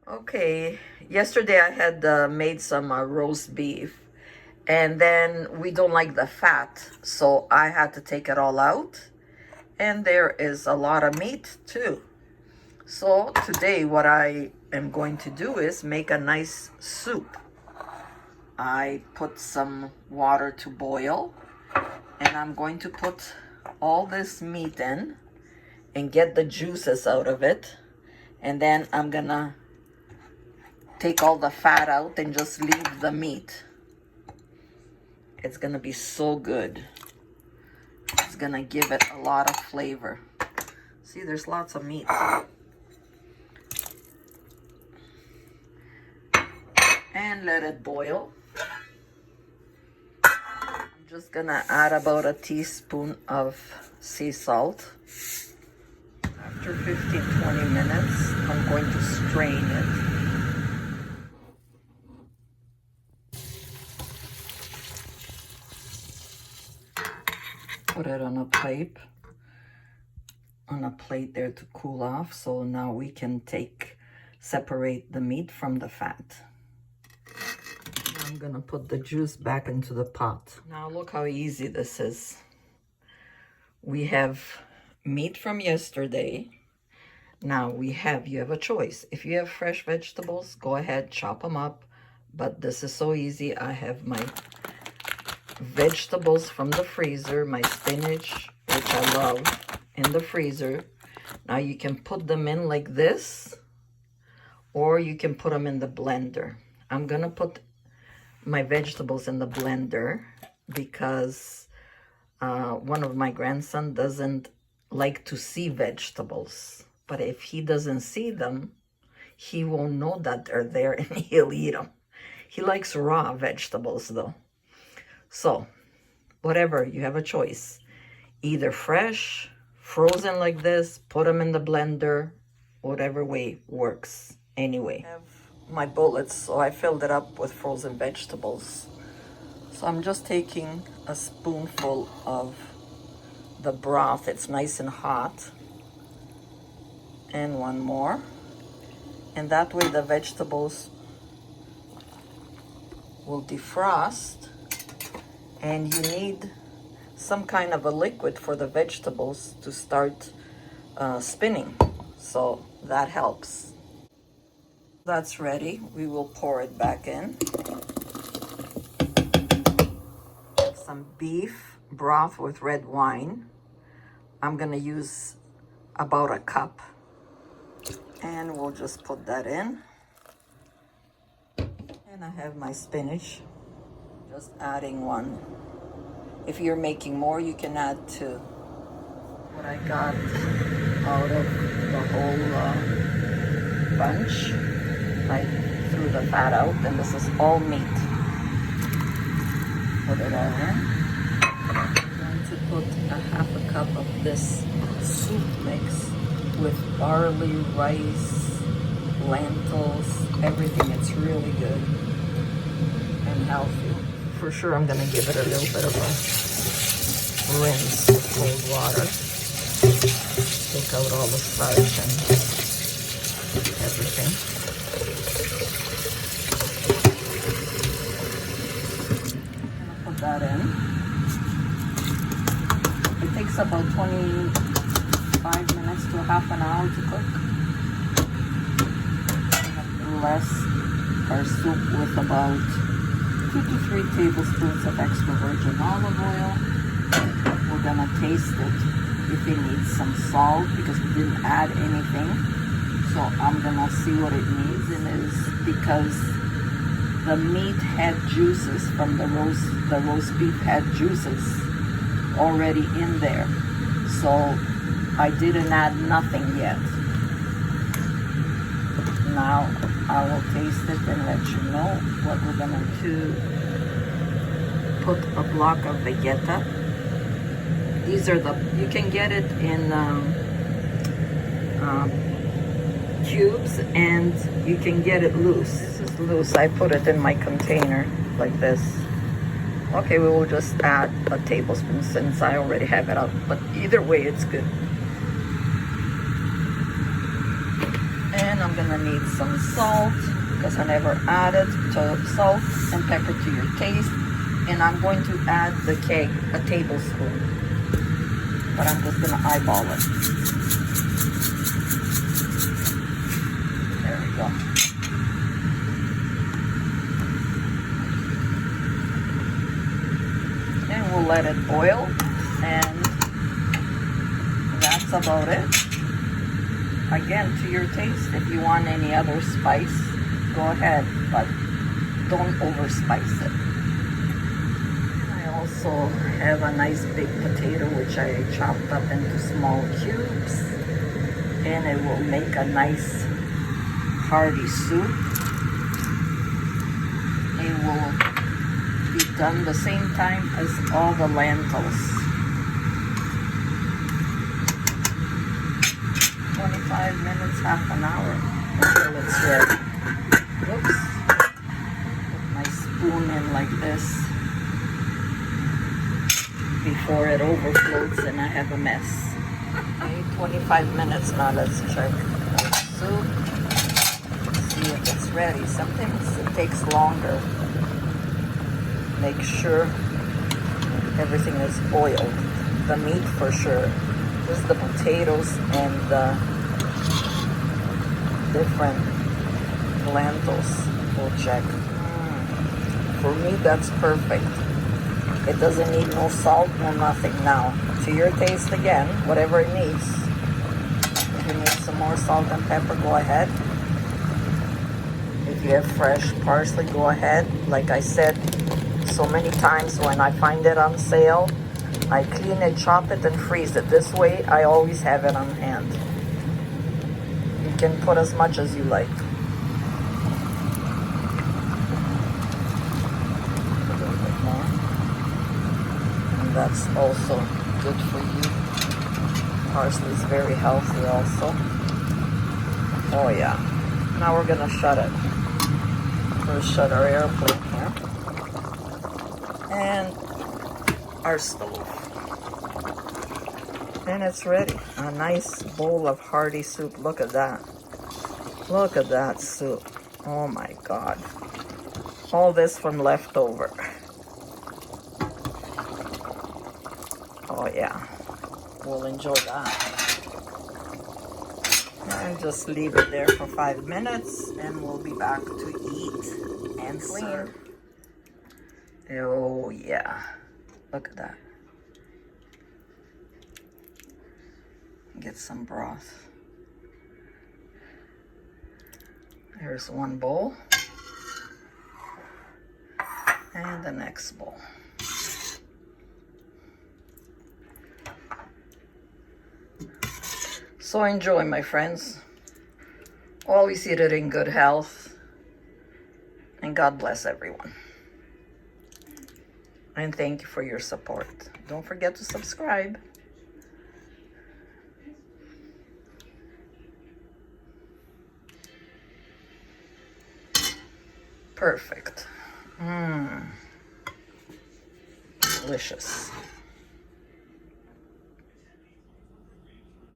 Okay, yesterday I had made some roast beef, and then we don't like the fat, so I had to take it all out. And there is a lot of meat too. So today what I am going to do is make a nice soup. I put some water to boil, and I'm going to put all this meat in and get the juices out of it. And then I'm gonna take all the fat out and just leave the meat. It's gonna be so good. It's gonna give it a lot of flavor. See, there's lots of meat. And let it boil. I'm just gonna add about a teaspoon of sea salt. After 15-20 minutes, I'm going to strain it. Put it on a plate there to cool off. So now we can separate the meat from the fat. I'm gonna put the juice back into the pot. Now look how easy this is. We have meat from yesterday. Now you have a choice. If you have fresh vegetables, go ahead, chop them up. But this is so easy. I have my vegetables from the freezer, my spinach, which I love, in the freezer. Now you can put them in like this, or you can put them in the blender. I'm gonna put my vegetables in the blender because one of my grandson doesn't like to see vegetables. But if he doesn't see them, he won't know that they're there and he'll eat them. He likes raw vegetables though. So, whatever, you have a choice. Either fresh, frozen like this, put them in the blender, whatever way works. Anyway, I have my bullets, so I filled it up with frozen vegetables. So I'm just taking a spoonful of the broth. It's nice and hot. And one more. And that way the vegetables will defrost. And you need some kind of a liquid for the vegetables to start spinning. So that helps. That's ready. We will pour it back in. Some beef broth with red wine. I'm gonna use about a cup. And we'll just put that in. And I have my spinach. Just adding one. If you're making more, you can add two. What I got out of the whole bunch, I threw the fat out, and this is all meat. Put it all in. I'm going to put a half a cup of this soup mix with barley, rice, lentils, everything. It's really good and healthy. For sure, I'm gonna give it a little bit of a rinse with cold water. Take out all the starch and everything. I'm gonna put that in. It takes about 25 minutes to half an hour to cook. Less our soup with about 2 to 3 tablespoons of extra virgin olive oil. We're gonna taste it if it needs some salt because we didn't add anything. So I'm gonna see what it needs, and it is because the meat had juices from the roast beef had juices already in there. So I didn't add nothing yet. Now I will taste it and let you know what we're gonna do. Put a block of vegeta. These are you can get it in cubes, and you can get it loose. This is loose. I put it in my container like this. Okay, we will just add a tablespoon since I already have it out, but either way it's good. And I'm gonna need some salt because I never added salt and pepper to your taste. And I'm going to add the keg, a tablespoon. But I'm just gonna eyeball it. There we go. And we'll let it boil, and that's about it. Again, to your taste. If you want any other spice, go ahead, but don't over spice it. I also have a nice big potato which I chopped up into small cubes, and it will make a nice hearty soup. It will be done the same time as all the lentils. 25 minutes, half an hour until it's ready. Oops. Put my spoon in like this before it overflows and I have a mess. Okay, 25 minutes now. Let's check the soup. See if it's ready. Sometimes it takes longer. Make sure everything is boiled. The meat for sure. Just the potatoes and the different lentils. We'll check. For me, that's perfect. It doesn't need no salt, no nothing. Now, to your taste again, whatever it needs. If you need some more salt and pepper, go ahead. If you have fresh parsley, go ahead. Like I said so many times, when I find it on sale, I clean it, chop it, and freeze it. This way, I always have it on hand. You can put as much as you like. A little bit more. And that's also good for you. Parsley is very healthy also. Oh yeah. Now we're gonna shut it. First shut our airplane here. And our stove. And it's ready. A nice bowl of hearty soup. Look at that. Look at that soup. Oh my God. All this from leftover. Oh yeah. We'll enjoy that. And just leave it there for 5 minutes and we'll be back to eat and clean. Oh yeah. Look at that. Get some broth. There's one bowl. And the next bowl. So enjoy, my friends. Always eat it in good health. And God bless everyone. And thank you for your support. Don't forget to subscribe. Perfect. Delicious.